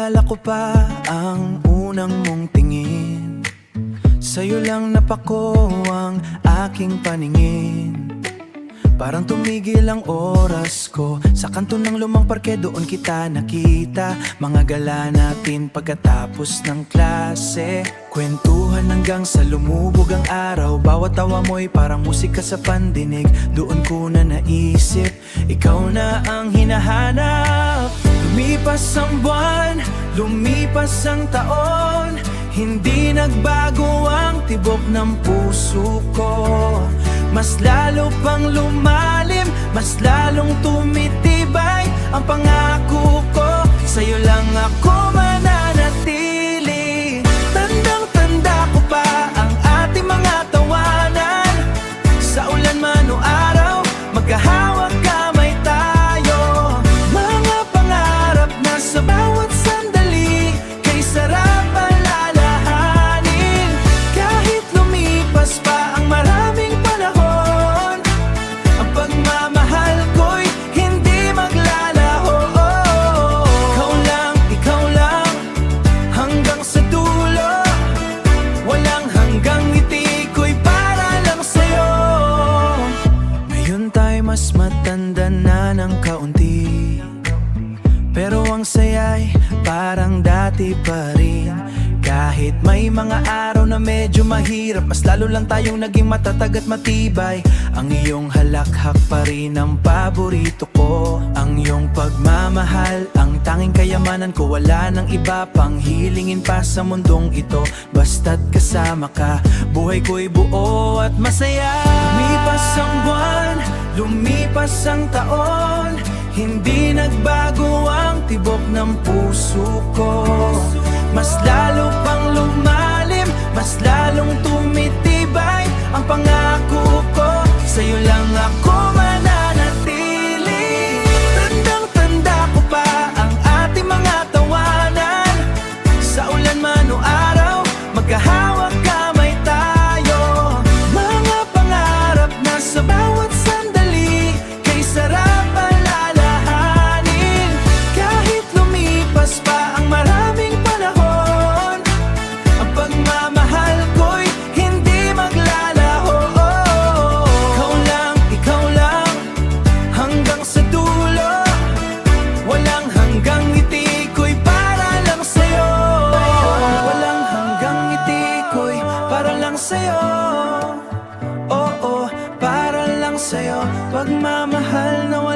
Naalala ko pa ang unang mong tingin. Sa'yo lang napako ang aking paningin. Parang tumigil ang oras ko sa kanto ng lumang parke, doon kita nakita. Mga gala natin pagkatapos ng klase, kwentuhan hanggang sa lumubog ang araw. Bawat tawa mo'y parang musika sa pandinig. Doon ko na naisip, ikaw na ang hinahanap. Lumipas ang buwan, lumipas ang taon, hindi nagbago ang tibok ng puso ko. Mas lalo pang lumalim, mas lalong tumitibay ang pangako ko. Sa'yo lang ako mananatili. Tandang-tanda ko pa ang ating mga tawanan. Sa ulan man o araw, magkahawak kamay tayo. Mga pangarap na sa bawat sandali, kay sarap alalahanin. Kahit lumipas pa ang maraming panahon, ang pagmamahal ko'y hindi maglalaho. Ikaw lang, hanggang sa dulo. Walang hanggang ngiti ko'y para lang sa'yo. Ngayon tayo mas matanda na ng kaunti, pero ang saya'y parang dati pa rin. Kahit may mga araw na medyo mahirap, mas lalo lang tayong naging matatag at matibay. Ang iyong halakhak pa rin ang paborito ko. Ang iyong pagmamahal, ang tanging kayamanan ko. Wala nang iba pang hilingin pa sa mundong ito. Basta't kasama ka, buhay ko'y buo at masaya. Lumipas ang buwan, lumipas ang taon, hindi nagbago ang tibok ng puso ko. Mas lalo pang lumalim, mas lalong tumitibay ang pangako ko. Sa'yo lang ako mananatili. Tandang-tanda ko pa ang ating mga tawanan. Sa ulan man o araw, magkahawak kamay tayo. Mga pangarap na sa bawat sandali, kay sarap alalahanin. Kahit lumipas pa ang maraming panahon, ang pagmamahal ko'y hindi maglalaho. Ikaw lang, hanggang sa dulo. Walang hanggang ngiti ko'y para lang sa'yo. Walang hanggang ngiti ko'y para lang sa'yo. Oo, para lang sa'yo. Pagmamahal na